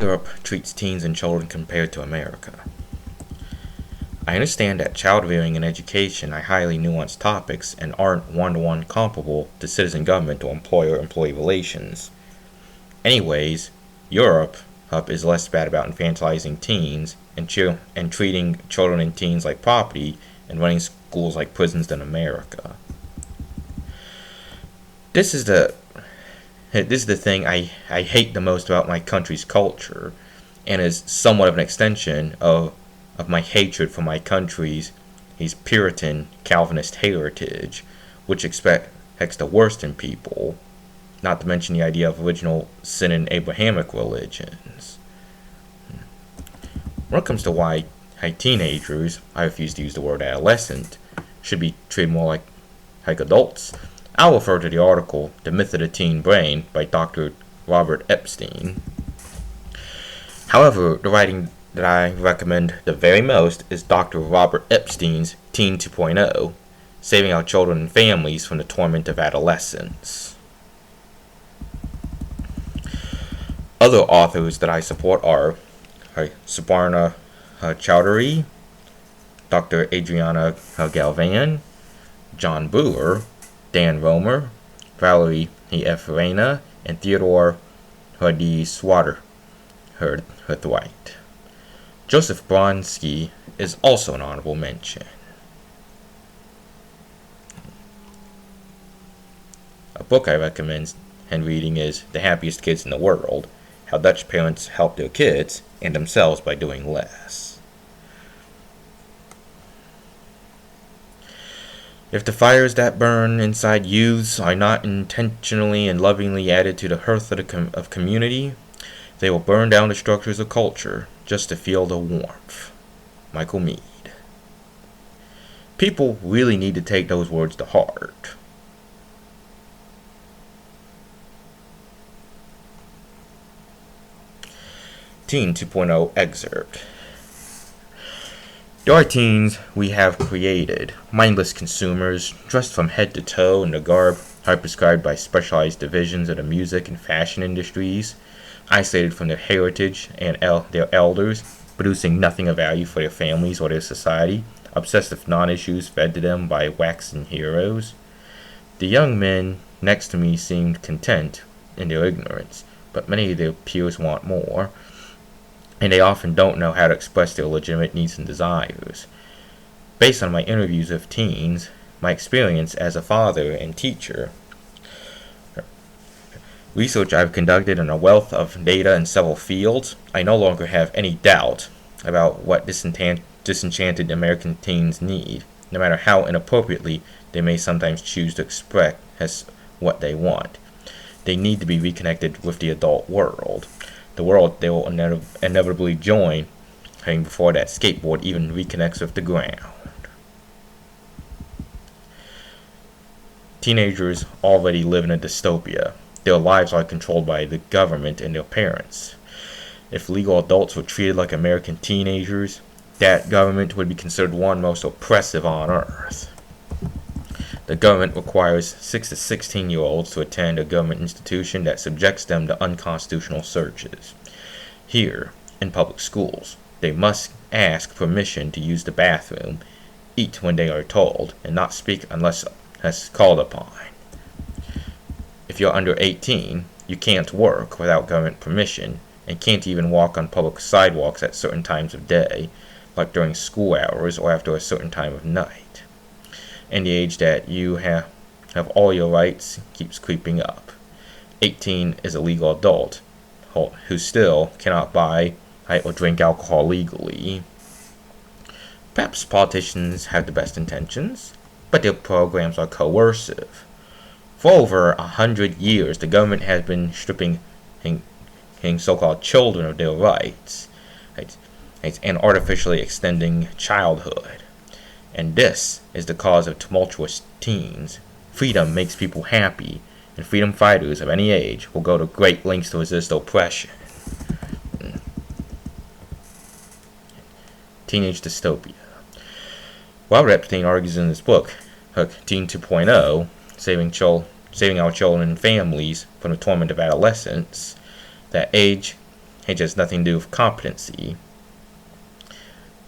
Europe treats teens and children compared to America. I understand that child rearing and education are highly nuanced topics and aren't one-to-one comparable to citizen government or employer-employee relations. Anyways, Europe is less bad about infantilizing teens and treating children and teens like property and running schools like prisons than America. This is the thing I hate the most about my country's culture, and is somewhat of an extension of my hatred for my country's Puritan Calvinist heritage, which expects the worst in people, not to mention the idea of original sin and Abrahamic religions. When it comes to why teenagers, I refuse to use the word adolescent, should be treated more like adults, I'll refer to the article The Myth of the Teen Brain by Dr. Robert Epstein. However, the writing that I recommend the very most is Dr. Robert Epstein's Teen 2.0, Saving Our Children and Families from the Torment of Adolescence. Other authors that I support are Suparna Chowdhury, Dr. Adriana Galvan, John Brewer, Dan Romer, Valerie F. Reina, and Theodore D. Swaterthwaite. Joseph Bronsky is also an honorable mention. A book I recommend reading is The Happiest Kids in the World, How Dutch Parents Help Their Kids and Themselves by Doing Less. If the fires that burn inside youths are not intentionally and lovingly added to the hearth of community, they will burn down the structures of culture just to feel the warmth. Michael Meade. People really need to take those words to heart. Teen 2.0 excerpt. There are teens we have created, mindless consumers, dressed from head to toe in the garb prescribed by specialized divisions of the music and fashion industries, isolated from their heritage and their elders, producing nothing of value for their families or their society, obsessed with non-issues fed to them by waxen heroes. The young men next to me seemed content in their ignorance, but many of their peers want more, and they often don't know how to express their legitimate needs and desires. Based on my interviews with teens, my experience as a father and teacher, research I've conducted, and a wealth of data in several fields, I no longer have any doubt about what disenchanted American teens need, no matter how inappropriately they may sometimes choose to express as what they want. They need to be reconnected with the adult world. The world they will inevitably join, before that skateboard even reconnects with the ground. Teenagers already live in a dystopia. Their lives are controlled by the government and their parents. If legal adults were treated like American teenagers, that government would be considered one most oppressive on earth. The government requires 6 to 16-year-olds to attend a government institution that subjects them to unconstitutional searches. Here, in public schools, they must ask permission to use the bathroom, eat when they are told, and not speak unless called upon. If you're under 18, you can't work without government permission, and can't even walk on public sidewalks at certain times of day, like during school hours or after a certain time of night. And the age that you have all your rights keeps creeping up. 18 is a legal adult who still cannot buy or drink alcohol legally. Perhaps politicians have the best intentions, but their programs are coercive. For over 100 years, the government has been stripping so-called children of their rights, and artificially extending childhood. And this is the cause of tumultuous teens. Freedom makes people happy, and freedom fighters of any age will go to great lengths to resist oppression. Teenage dystopia. Robert Epstein argues in his book, Teen 2.0, Saving Our Children and Families from the Torment of Adolescence, that age It has nothing to do with competency.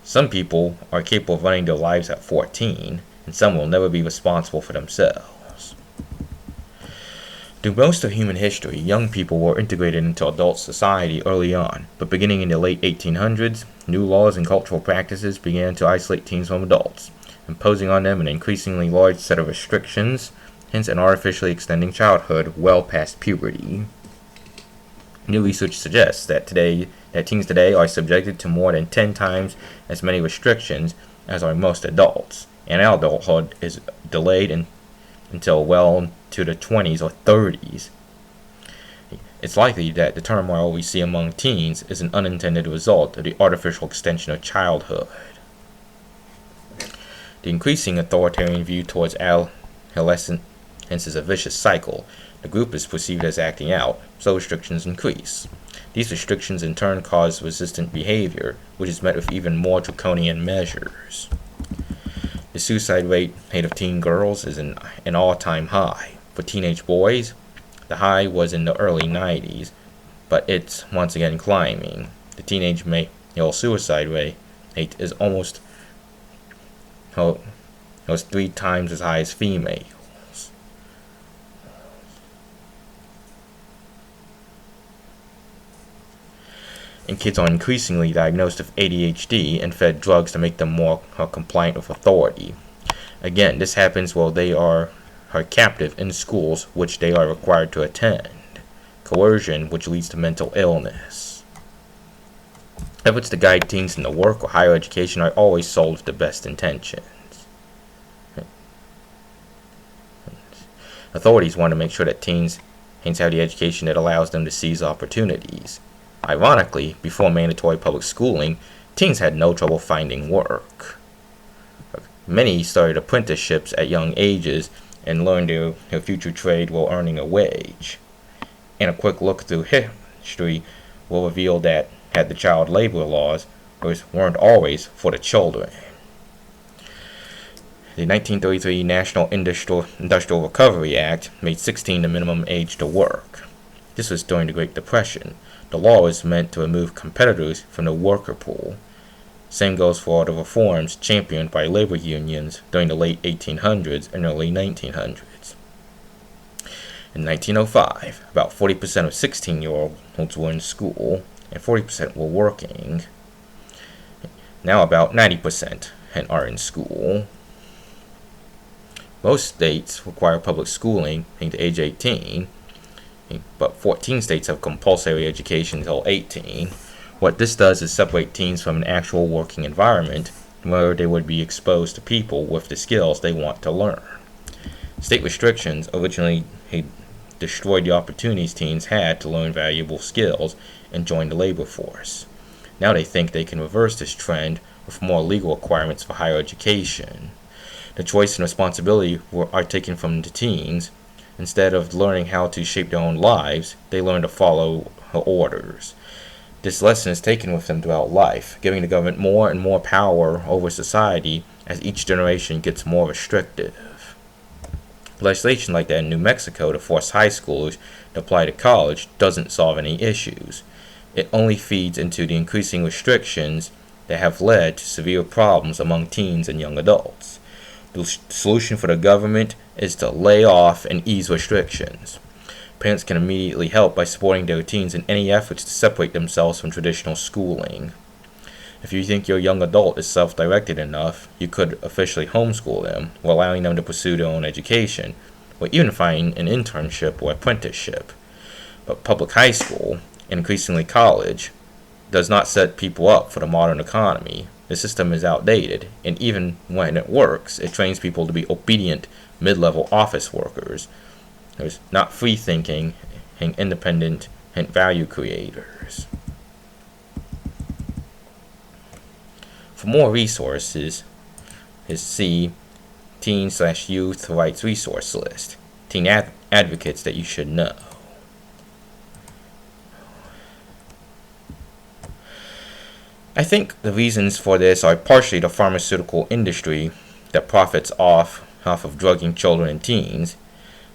Some people are capable of running their lives at 14, and some will never be responsible for themselves. Through most of human history, young people were integrated into adult society early on, but beginning in the late 1800s, new laws and cultural practices began to isolate teens from adults, imposing on them an increasingly large set of restrictions, hence an artificially extending childhood well past puberty. New research suggests that teens today are subjected to more than 10 times as many restrictions as are most adults, and adulthood is delayed until well into the 20s or 30s. It's likely that the turmoil we see among teens is an unintended result of the artificial extension of childhood. The increasing authoritarian view towards adolescence is a vicious cycle. The group is perceived as acting out, so restrictions increase. These restrictions in turn cause resistant behavior, which is met with even more draconian measures. The suicide rate of teen girls is an all-time high. For teenage boys, the high was in the early 90s, but it's once again climbing. The teenage male suicide rate is almost 3 times as high as female. And kids are increasingly diagnosed with ADHD and fed drugs to make them more compliant with authority. Again, this happens while they are captive in schools which they are required to attend. Coercion, which leads to mental illness. Efforts to guide teens into work or higher education are always sold with the best intentions. Authorities want to make sure that teens have the education that allows them to seize opportunities. Ironically, before mandatory public schooling, teens had no trouble finding work. Many started apprenticeships at young ages and learned their future trade while earning a wage. And a quick look through history will reveal that the child labor laws weren't always for the children. The 1933 National Industrial Recovery Act made 16 the minimum age to work. This was during the Great Depression. The law was meant to remove competitors from the worker pool. Same goes for all the reforms championed by labor unions during the late 1800s and early 1900s. In 1905, about 40% of 16-year-olds were in school and 40% were working. Now about 90% are in school. Most states require public schooling to age 18, but 14 states have compulsory education until 18. What this does is separate teens from an actual working environment where they would be exposed to people with the skills they want to learn. State restrictions originally destroyed the opportunities teens had to learn valuable skills and join the labor force. Now they think they can reverse this trend with more legal requirements for higher education. The choice and responsibility are taken from the teens. Instead of learning how to shape their own lives, they learn to follow orders. This lesson is taken with them throughout life, giving the government more and more power over society as each generation gets more restrictive. Legislation like that in New Mexico to force high schoolers to apply to college doesn't solve any issues. It only feeds into the increasing restrictions that have led to severe problems among teens and young adults. The solution for the government is to lay off and ease restrictions. Parents can immediately help by supporting their teens in any efforts to separate themselves from traditional schooling. If you think your young adult is self-directed enough, you could officially homeschool them while allowing them to pursue their own education, or even find an internship or apprenticeship. But public high school, and increasingly college, does not set people up for the modern economy. The system is outdated, and even when it works, it trains people to be obedient mid-level office workers. There's not free-thinking and independent and value creators. For more resources, see Teen/Youth Rights Resource List. Teen advocates that you should know. I think the reasons for this are partially the pharmaceutical industry that profits off of drugging children and teens,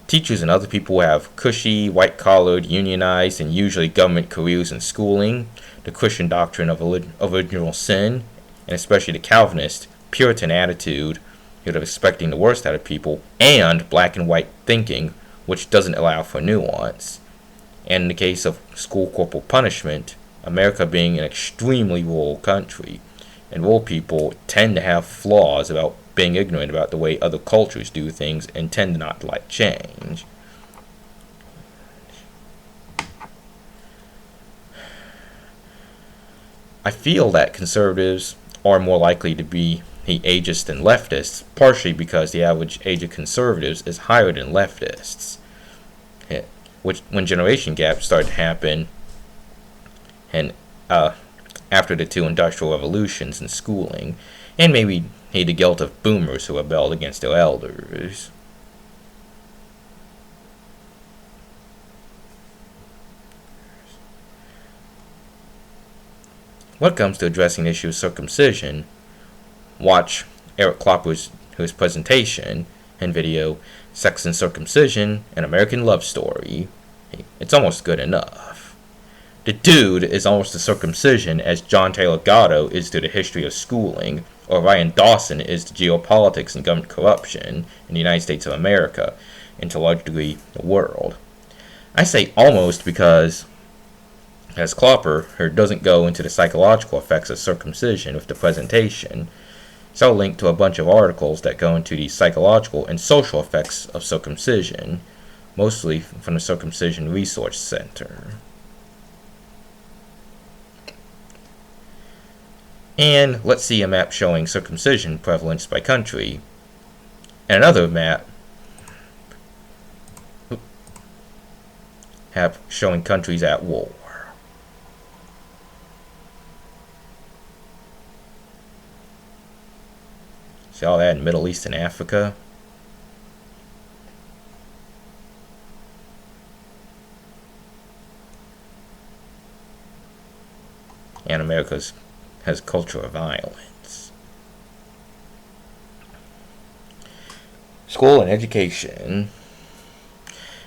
Teachers and other people have cushy, white-collared, unionized, and usually government careers in schooling. The Christian doctrine of original sin, and especially the Calvinist Puritan attitude of expecting the worst out of people, and black and white thinking, which doesn't allow for nuance. And in the case of school corporal punishment, America being an extremely rural country, and rural people tend to have flaws about being ignorant about the way other cultures do things and tend to not like change. I feel that conservatives are more likely to be ageist than leftists, partially because the average age of conservatives is higher than leftists, which when generation gaps started to happen, and after the two industrial revolutions in schooling, and maybe the guilt of boomers who rebelled against their elders. When it comes to addressing the issue of circumcision, watch Eric Klopper's presentation and video, Sex and Circumcision, An American Love Story. It's almost good enough. The dude is almost to circumcision as John Taylor Gatto is to the history of schooling, or Ryan Dawson is to geopolitics and government corruption in the United States of America, and to a large degree the world. I say almost because, as Klopper doesn't go into the psychological effects of circumcision with the presentation, so I'll link to a bunch of articles that go into the psychological and social effects of circumcision, mostly from the Circumcision Resource Center. And let's see a map showing circumcision prevalence by country, and another map showing countries at war. See all that in Middle East and Africa? And America has a culture of violence. School and education.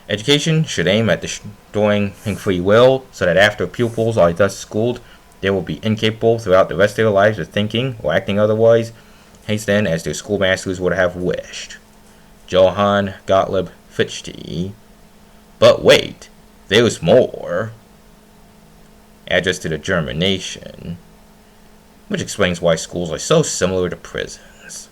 Education should aim at destroying free will so that after pupils are thus schooled, they will be incapable throughout the rest of their lives of thinking or acting otherwise, hasten as their schoolmasters would have wished. Johann Gottlieb Fichte. But wait, there's more. Address to the German nation, which explains why schools are so similar to prisons.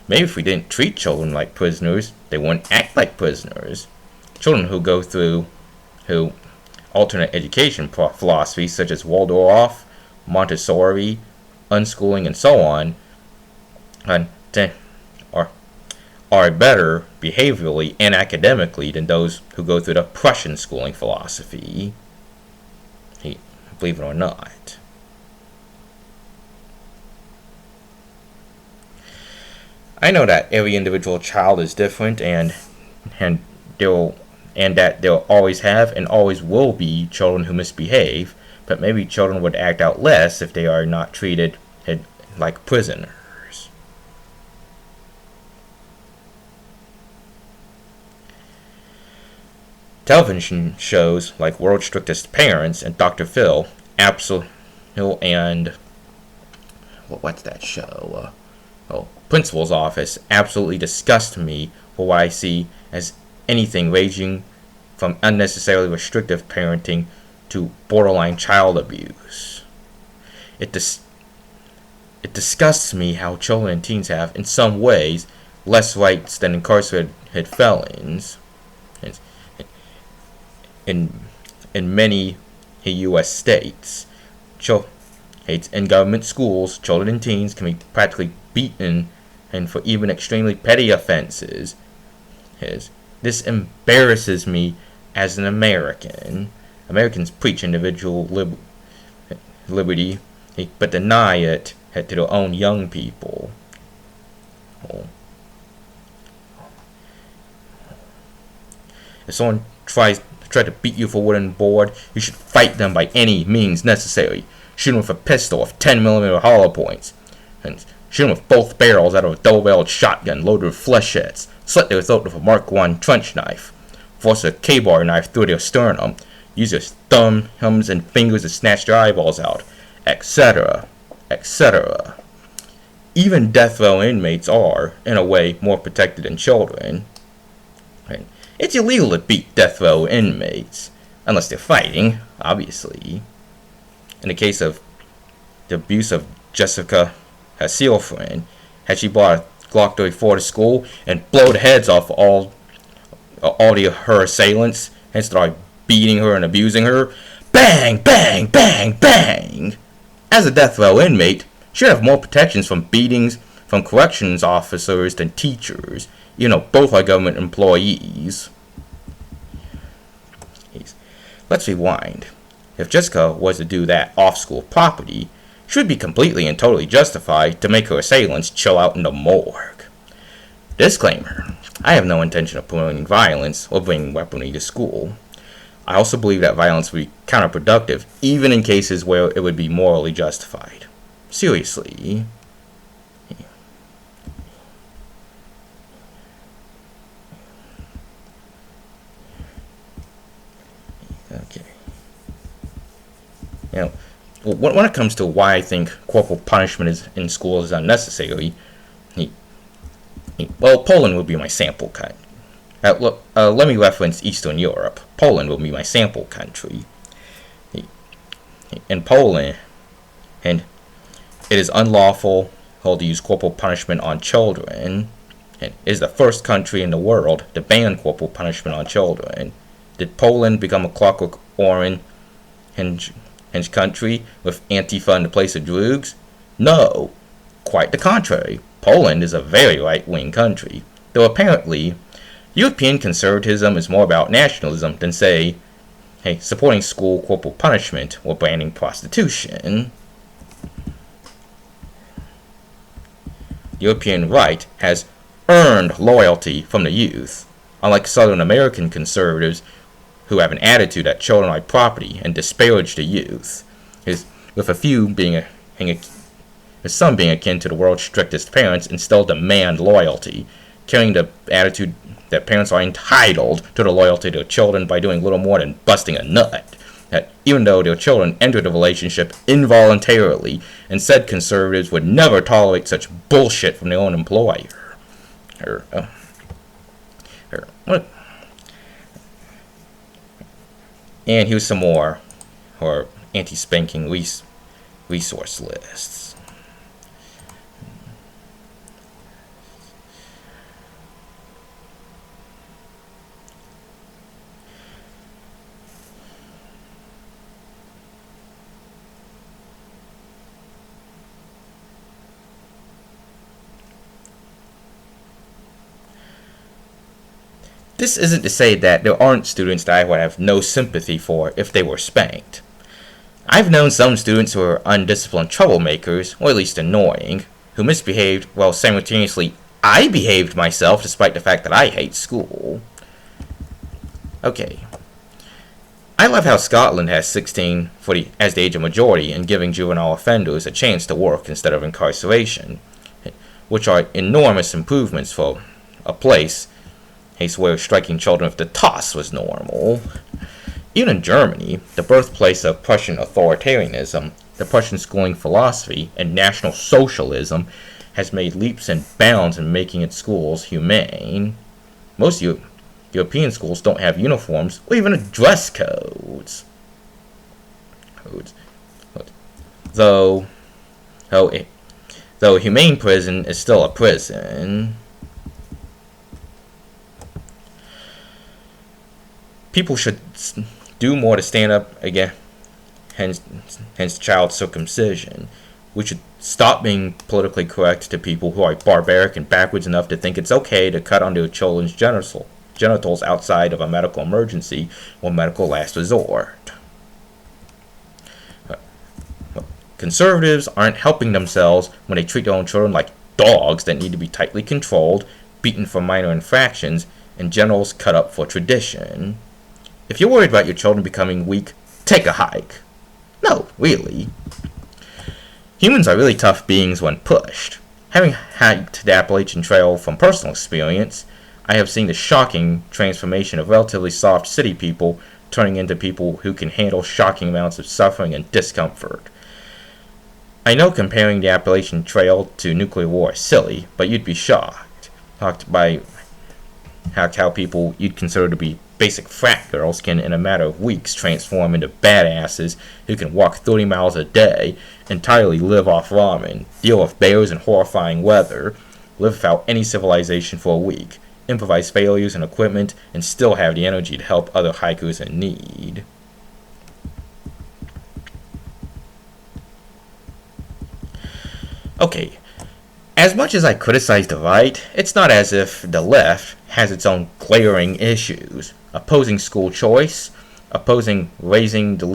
Maybe if we didn't treat children like prisoners, they wouldn't act like prisoners. Children who go through alternate education philosophies such as Waldorf, Montessori, unschooling, and so on, are better behaviorally and academically than those who go through the Prussian schooling philosophy. Believe it or not. I know that every individual child is different, and that there always have and always will be children who misbehave, but maybe children would act out less if they are not treated like prisoners. Television shows like World's Strictest Parents and Dr. Phil, and what's that show? Principal's Office absolutely disgust me for what I see as anything ranging from unnecessarily restrictive parenting to borderline child abuse. It disgusts me how children and teens have, in some ways, less rights than incarcerated felons. In many U.S. states, in government schools, children and teens can be practically beaten, and for even extremely petty offenses. This embarrasses me as an American. Americans preach individual liberty, but deny it to their own young people. If someone try to beat you for wooden board, you should fight them by any means necessary. Shoot them with a pistol of 10mm hollow points. and shoot them with both barrels out of a double-barreled shotgun loaded with flechettes, slit their throat with a Mark I trench knife, force a K-bar knife through their sternum, use their thumbs and fingers to snatch their eyeballs out, etc., etc. Even death row inmates are, in a way, more protected than children. It's illegal to beat death row inmates, unless they're fighting, obviously. In the case of the abuse of Jessica, her SEAL friend, had she brought a Glock 34 to school and blow the heads off all her assailants and started beating her and abusing her, bang, bang, bang, bang! As a death row inmate, she should have more protections from beatings from corrections officers than teachers. Both are government employees. Let's rewind. If Jessica was to do that off-school property, she would be completely and totally justified to make her assailants chill out in the morgue. Disclaimer: I have no intention of promoting violence or bringing weaponry to school. I also believe that violence would be counterproductive, even in cases where it would be morally justified. Seriously. Okay. When it comes to why I think corporal punishment in schools is unnecessary, Poland would be my sample country. Let me reference Eastern Europe. Poland will be my sample country. In Poland, and it is unlawful to use corporal punishment on children. And it is the first country in the world to ban corporal punishment on children. Did Poland become a Clockwork Orange country with Antifa in the place of drugs? No, quite the contrary. Poland is a very right-wing country, though apparently European conservatism is more about nationalism than, say, supporting school corporal punishment or banning prostitution. European right has earned loyalty from the youth, unlike Southern American conservatives who have an attitude that children are property and disparage the youth, with some being akin to the world's strictest parents and still demand loyalty, carrying the attitude that parents are entitled to the loyalty to their children by doing little more than busting a nut, that even though their children entered the relationship involuntarily, and said conservatives would never tolerate such bullshit from their own employer. And here's some more anti-spanking resource lists. This isn't to say that there aren't students that I would have no sympathy for if they were spanked. I've known some students who are undisciplined troublemakers, or at least annoying, who misbehaved while simultaneously I behaved myself despite the fact that I hate school. Okay. I love how Scotland has 16 as the age of majority and giving juvenile offenders a chance to work instead of incarceration, which are enormous improvements for a place where striking children with the toss was normal. Even in Germany, the birthplace of Prussian authoritarianism, the Prussian schooling philosophy, and National Socialism has made leaps and bounds in making its schools humane. Most European schools don't have uniforms or even dress codes. Though a humane prison is still a prison. People should do more to stand up against child circumcision. We should stop being politically correct to people who are barbaric and backwards enough to think it's okay to cut onto children's genitals outside of a medical emergency or medical last resort. Conservatives aren't helping themselves when they treat their own children like dogs that need to be tightly controlled, beaten for minor infractions, and genitals cut up for tradition. If you're worried about your children becoming weak, take a hike. No, really. Humans are really tough beings when pushed. Having hiked the Appalachian Trail from personal experience, I have seen the shocking transformation of relatively soft city people turning into people who can handle shocking amounts of suffering and discomfort. I know comparing the Appalachian Trail to nuclear war is silly, but you'd be shocked by how people you'd consider to be basic frat girls can, in a matter of weeks, transform into badasses who can walk 30 miles a day, entirely live off ramen, deal with bears and horrifying weather, live without any civilization for a week, improvise failures in equipment, and still have the energy to help other hikers in need. Okay, as much as I criticize the right, it's not as if the left has its own glaring issues. Opposing school choice, supporting raising the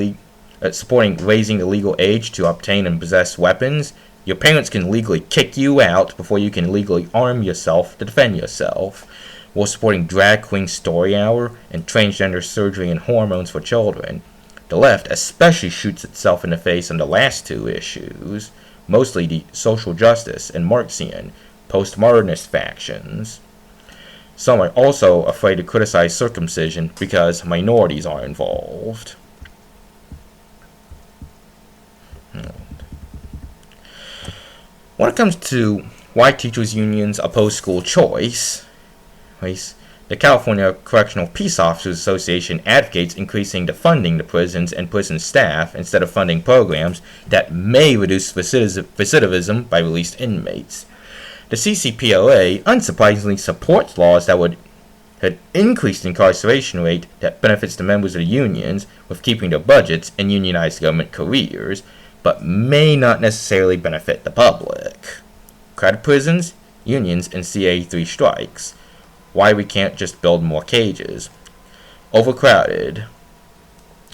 legal age to obtain and possess weapons. Your parents can legally kick you out before you can legally arm yourself to defend yourself. While supporting drag queen story hour and transgender surgery and hormones for children. The left especially shoots itself in the face on the last two issues, mostly the social justice and Marxian, postmodernist factions. Some are also afraid to criticize circumcision because minorities are involved. When it comes to why teachers' unions oppose school choice, the California Correctional Peace Officers Association advocates increasing the funding to prisons and prison staff instead of funding programs that may reduce recidivism by released inmates. The CCPOA unsurprisingly supports laws that would increase the incarceration rate that benefits the members of the unions with keeping their budgets and unionized government careers, but may not necessarily benefit the public. Crowded prisons, unions, and CA3 strikes. Why we can't just build more cages. Overcrowded.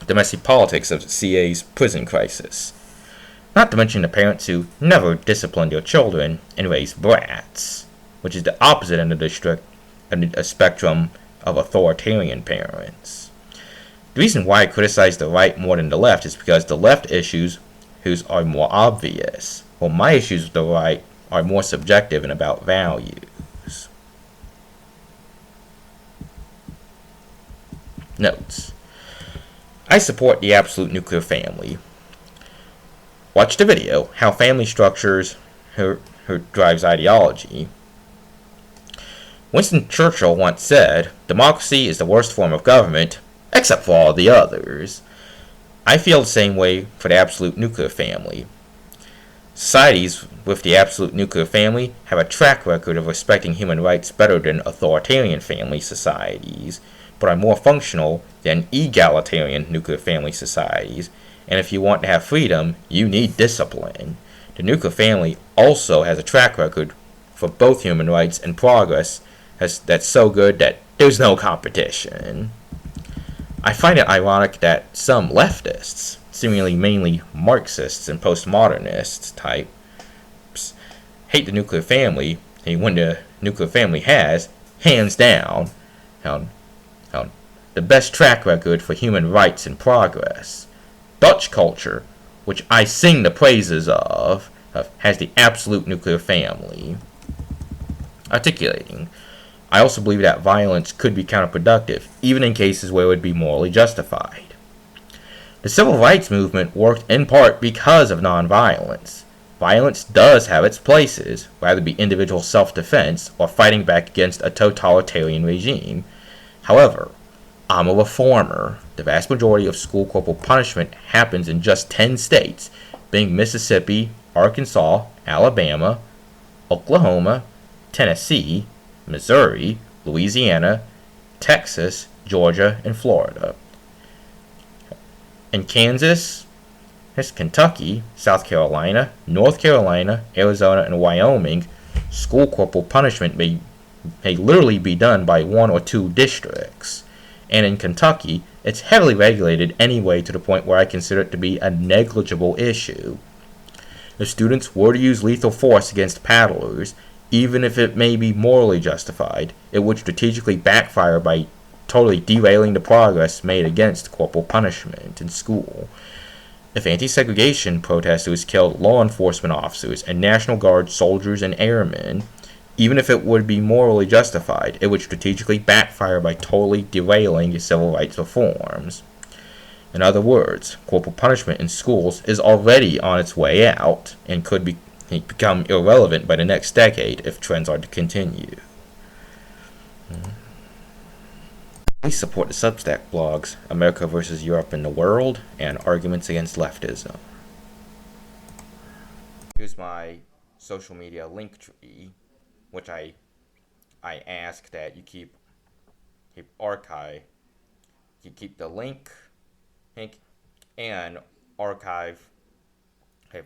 The messy politics of CA's prison crisis. Not to mention the parents who never disciplined their children and raised brats, which is the opposite end of the spectrum of authoritarian parents. The reason why I criticize the right more than the left is because the left issues are more obvious, while my issues with the right are more subjective and about values. Notes. I support the absolute nuclear family. Watch the video, How Family Structures Drives Ideology. Winston Churchill once said, democracy is the worst form of government, except for all the others. I feel the same way for the absolute nuclear family. Societies with the absolute nuclear family have a track record of respecting human rights better than authoritarian family societies, but are more functional than egalitarian nuclear family societies. And if you want to have freedom, you need discipline. The nuclear family also has a track record for both human rights and progress that's so good that there's no competition. I find it ironic that some leftists, seemingly mainly Marxists and postmodernists types, hate the nuclear family, and when the nuclear family has, hands down, the best track record for human rights and progress. Dutch culture, which I sing the praises of, has the absolute nuclear family. Articulating. I also believe that violence could be counterproductive, even in cases where it would be morally justified. The civil rights movement worked in part because of nonviolence. Violence does have its places, whether it be individual self-defense or fighting back against a totalitarian regime. However, I'm a reformer. The vast majority of school corporal punishment happens in just 10 states, being Mississippi, Arkansas, Alabama, Oklahoma, Tennessee, Missouri, Louisiana, Texas, Georgia, and Florida. In Kansas, Kentucky, South Carolina, North Carolina, Arizona, and Wyoming, school corporal punishment may literally be done by one or two districts. And in Kentucky, it's heavily regulated anyway to the point where I consider it to be a negligible issue. If students were to use lethal force against paddlers, even if it may be morally justified, it would strategically backfire by totally derailing the progress made against corporal punishment in school. If anti-segregation protesters killed law enforcement officers and National Guard soldiers and airmen, even if it would be morally justified, it would strategically backfire by totally derailing civil rights reforms. In other words, corporal punishment in schools is already on its way out and could become irrelevant by the next decade if trends are to continue. Please support the Substack blogs America vs. Europe and the World and Arguments Against Leftism. Here's my social media link tree, which I ask that you keep archive. You keep the link and archive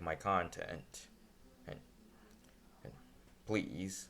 my content. And please